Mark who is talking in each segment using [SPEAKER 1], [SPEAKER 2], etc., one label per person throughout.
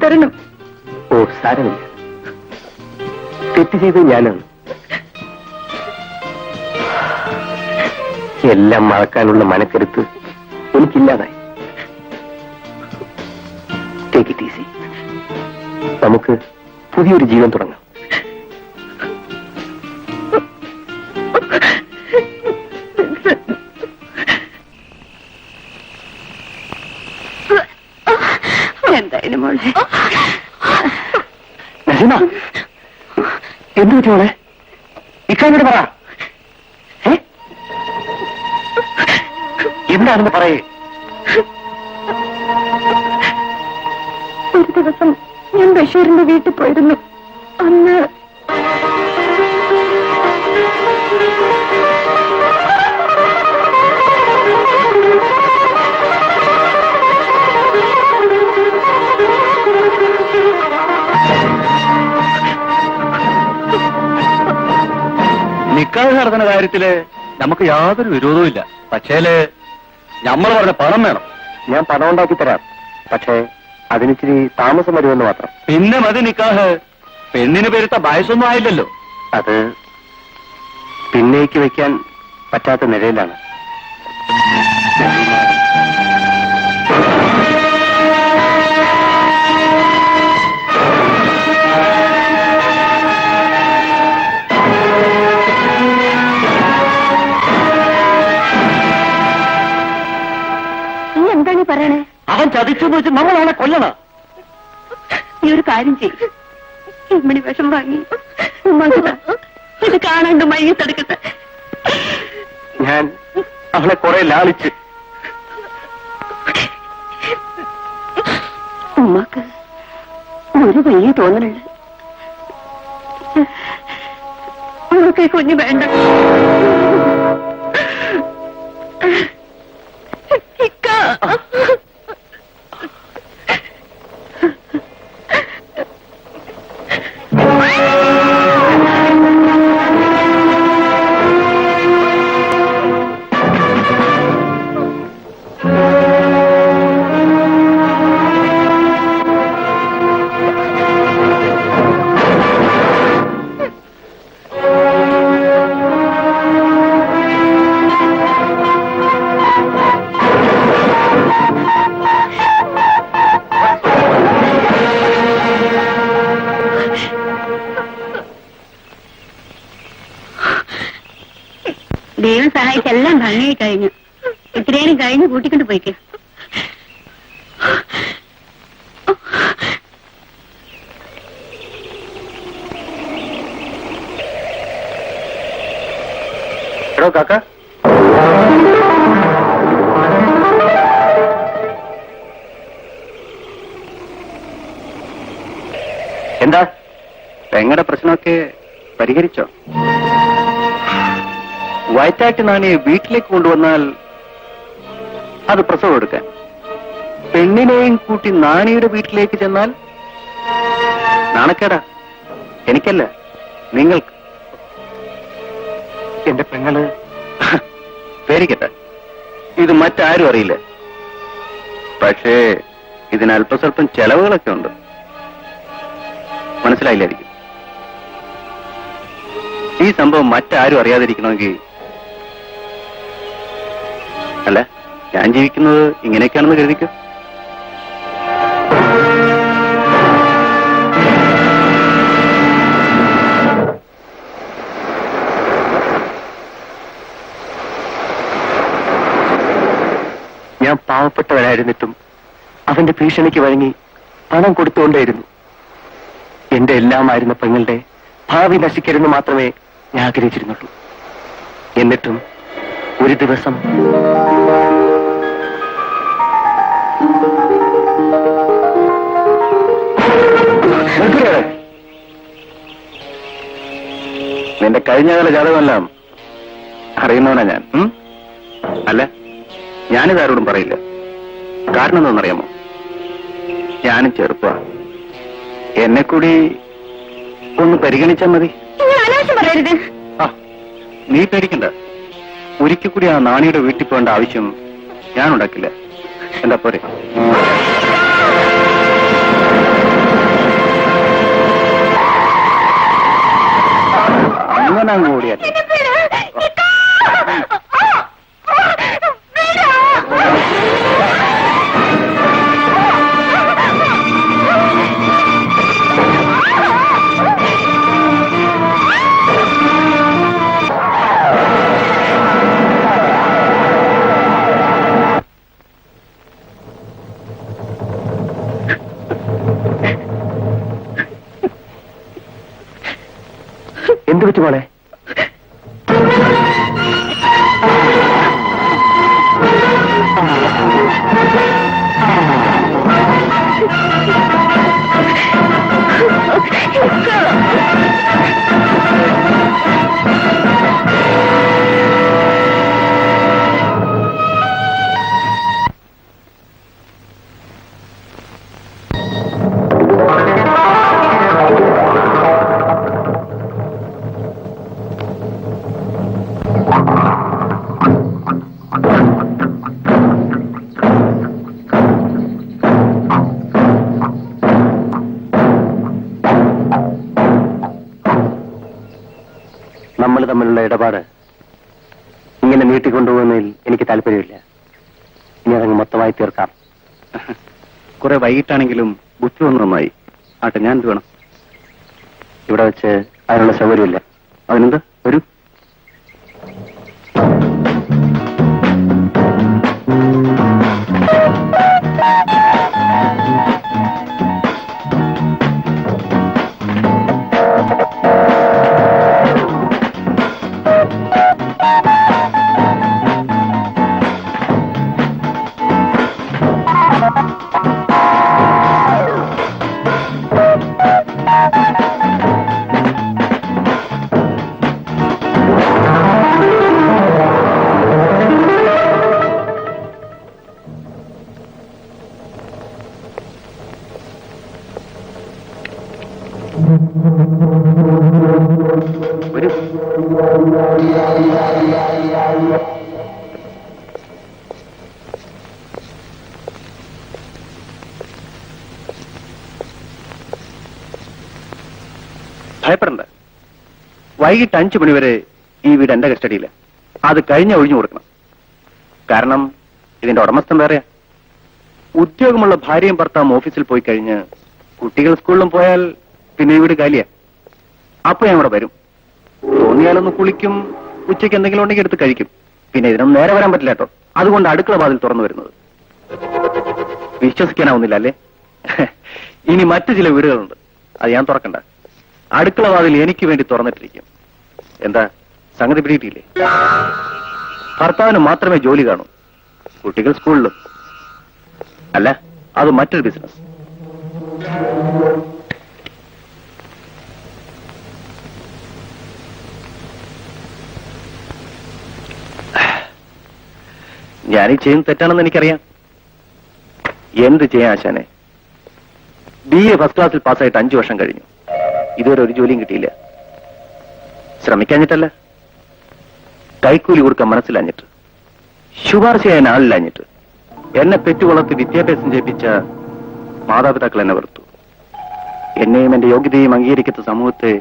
[SPEAKER 1] തരണം.
[SPEAKER 2] ഓ സാരമില്ല, തെറ്റ് ചെയ്ത് ഞാനാണ്. എല്ലാം മറക്കാനുള്ള മനക്കരുത്ത് എനിക്കില്ലാതായി. Take it easy. നമുക്ക് പുതിയൊരു ജീവൻ തുടങ്ങാം.
[SPEAKER 1] എന്തായാലും മോളെ,
[SPEAKER 2] നസീമ, എന്ത് പറ്റി മോളെ? ഇക്കാനോട് പറ. എന്താണെന്ന് പറയേ.
[SPEAKER 1] ഒരു ദിവസം ഞാൻ ബഷീറിന്റെ വീട്ടിൽ പോയിരുന്നു. അന്ന്
[SPEAKER 2] നിക്കാഹ് നടത്തുന്ന കാര്യത്തില് നമുക്ക് യാതൊരു വിരോധവും ഇല്ല. പക്ഷേല് നമ്മൾ പറഞ്ഞ പണം വേണം. ഞാൻ പണം ഉണ്ടാക്കി തരാം, പക്ഷേ അതിനിച്ചിരി താമസം വരുമെന്ന് മാത്രം. പിന്നെ മതി നിക്കാഹ്. പെണ്ണിന് പെരുത്ത വയസ്സൊന്നും ആയില്ലല്ലോ. അത് പിന്നേക്ക് വെക്കാൻ പറ്റാത്ത നിലയിലാണ്.
[SPEAKER 1] എന്താണ് പറയണേ?
[SPEAKER 2] അവൻ ചതിച്ചെന്ന് വെച്ച് നമ്മൾ അവനെ കൊല്ലണം.
[SPEAKER 1] ഈ ഒരു കാര്യം ചെയ്യും, ഇമ്മണി വിഷം വാങ്ങി ഇത് കാണാണ്ട് മയ്യത്തെടുക്കട്ടെ.
[SPEAKER 2] ഞാൻ അവളെ കുറെ ലാളിച്ച്.
[SPEAKER 1] ഉമ്മക്ക് ഒരു വലിയ തോന്നലുണ്ട്, ഉമ്മക്ക് കുഞ്ഞ് വേണ്ട. ദൈവം സഹായിച്ച് എല്ലാം ഭംഗിയായി കഴിഞ്ഞു. ഇത്രയും കഴിഞ്ഞ് കൂട്ടിക്കൊണ്ട് പോയിക്കോ.
[SPEAKER 2] കാക്ക, എന്താ പെങ്ങളുടെ പ്രശ്നമൊക്കെ പരിഹരിച്ചോ? വയറ്റാറ്റ് നാണിയെ വീട്ടിലേക്ക് കൊണ്ടുവന്നാൽ അത് പ്രസവം എടുക്കാൻ, പെണ്ണിനെയും കൂട്ടി നാണിയുടെ വീട്ടിലേക്ക് ചെന്നാൽ നാണക്കേടാ. എനിക്കല്ല, നിങ്ങൾക്ക്. എന്റെ പെങ്ങള് പേരിക്കട്ടെ, ഇത് മറ്റാരും അറിയില്ല. പക്ഷേ ഇതിന് അല്പസ്വല്പം ചെലവുകളൊക്കെ ഉണ്ട്. മനസ്സിലായില്ലായിരിക്കും. ഈ സംഭവം മറ്റാരും അറിയാതിരിക്കണമെങ്കിൽ, അല്ല, ഞാൻ ജീവിക്കുന്നത് ഇങ്ങനെയൊക്കെയാണെന്ന് കരുതിക്കോ. ഞാൻ പാവപ്പെട്ടവനായിരുന്നിട്ടും അവന്റെ ഭീഷണിക്ക് വഴങ്ങി പണം കൊടുത്തുകൊണ്ടേയിരുന്നു. എന്റെ എല്ലാമായിരുന്ന പെങ്ങളുടെ ഭാവി നശിക്കരുന്ന് മാത്രമേ ഞാൻ ആഗ്രഹിച്ചിരുന്നുള്ളൂ. എന്നിട്ടും ഒരു ദിവസം നിന്റെ കഴിഞ്ഞകാല ജാതകമെല്ലാം അറിയുന്നവനാ ഞാൻ. അല്ല, ഞാനിതാരോടും പറയില്ല. കാരണം എന്താണെന്നറിയാമോ? ഞാനും ചെറുപ്പമാണ്. എന്നെ കൂടി ഒന്ന് പരിഗണിച്ചാൽ മതി.
[SPEAKER 1] പറയരുത്.
[SPEAKER 2] ആ, നീ പേടിക്കണ്ട. ഒരിക്കൽ കൂടി ആ നാണിയുടെ വീട്ടിൽ പോകേണ്ട ആവശ്യം ഞാൻ ഉണ്ടാക്കില്ല. എന്താ പോരെ? അങ്ങ് ഓടിയാൽ എന്ത് പറ്റി മോളെ? നമ്മൾ തമ്മിലുള്ള ഇടപാട് ഇങ്ങനെ നീട്ടിക്കൊണ്ടുപോകുന്നതിൽ എനിക്ക് താല്പര്യമില്ല. ഇനി അതങ്ങ് മൊത്തമായി തീർക്കാം. കുറെ വൈകിട്ടാണെങ്കിലും ബുദ്ധി ഒന്ന് നന്നായി. ആട്ടെ, ഞാൻ എന്ത് വേണം? ഇവിടെ വെച്ച് അതിനുള്ള സൗകര്യമില്ല. അതിനെന്ത് ഒരു ഭയപ്പെടണ്ട. വൈകിട്ട് 5 മണിവരെ ഈ വീട് എന്റെ കസ്റ്റഡിയില്ല. അത് കഴിഞ്ഞ ഒഴിഞ്ഞു കൊടുക്കണം. കാരണം ഇതിന്റെ ഉടമസ്ഥൻ വേറെയാ. ഉദ്യോഗമുള്ള ഭാര്യയും ഭർത്താവും ഓഫീസിൽ പോയി കഴിഞ്ഞ് കുട്ടികൾ സ്കൂളിലും പോയാൽ പിന്നെ ഈ വീട് കാലിയാ. അപ്പൊ ഞാൻ ഇവിടെ വരും. തോന്നിയാലൊന്ന് കുളിക്കും, ഉച്ചയ്ക്ക് എന്തെങ്കിലും ഉണ്ടെങ്കിൽ എടുത്ത് കഴിക്കും. പിന്നെ ഇതിനൊന്നും നേരെ വരാൻ പറ്റില്ല കേട്ടോ. അതുകൊണ്ട് അടുക്കള വാതിൽ തുറന്നു വരുന്നത്. വിശ്വസിക്കാനാവുന്നില്ല അല്ലേ? ഇനി മറ്റു ചില വീടുകളുണ്ട്, അത് ഞാൻ തുറക്കണ്ട. അടുക്കള വാതിൽ എനിക്ക് വേണ്ടി തുറന്നിട്ടിരിക്കും. എന്താ സംഗതി പിടിയിട്ടില്ലേ? ഭർത്താവിന് മാത്രമേ ജോലി കാണൂ, കുട്ടികൾ സ്കൂളിലും. അല്ല, അത് മറ്റൊരു ബിസിനസ്. ഞാനീ ചെയ്യുന്നത് തെറ്റാണെന്ന് എനിക്കറിയാം. എന്ത് ചെയ്യാൻ ആശാനെ? BA ഫസ്റ്റ് ക്ലാസ്സിൽ പാസ്സായിട്ട് 5 വർഷം കഴിഞ്ഞു. ഇതുവരെ ഒരു ജോലിയും കിട്ടിയില്ല. ശ്രമിക്കാഞ്ഞിട്ടല്ല, കൈക്കൂലി കൊടുക്കാൻ മനസ്സിലാഞ്ഞിട്ട്, ശുപാർശ ചെയ്യാൻ ആളില്ലാഞ്ഞിട്ട്. എന്നെ പെറ്റുവളർത്തി വിദ്യാഭ്യാസം ചെയ്യിപ്പിച്ച മാതാപിതാക്കൾ എന്നെ വെറുത്തു. എന്നെയും എന്റെ യോഗ്യതയും അംഗീകരിക്കുന്ന സമൂഹത്തെ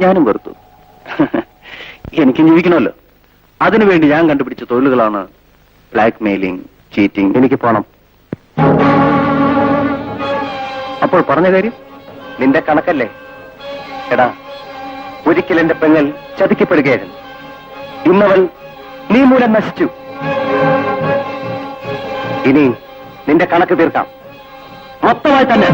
[SPEAKER 2] ഞാനും വെറുത്തു. എനിക്ക് ജീവിക്കണമല്ലോ. അതിനുവേണ്ടി ഞാൻ കണ്ടുപിടിച്ച തൊഴിലുകളാണ് ബ്ലാക്ക് മെയിലിംഗ്, ചീറ്റിംഗ്. എനിക്ക് പോണം. അപ്പോൾ പറഞ്ഞ കാര്യം നിന്റെ കണക്കല്ലേ? എടാ, ഒരിക്കൽ എന്റെ പെങ്ങൾ ചതിക്കപ്പെടുകയായിരുന്നു. ഇന്നവൾ നീ മൂലം നശിച്ചു. ഇനി നിന്റെ കണക്ക് തീർക്കാം, മൊത്തമായി തന്നെ.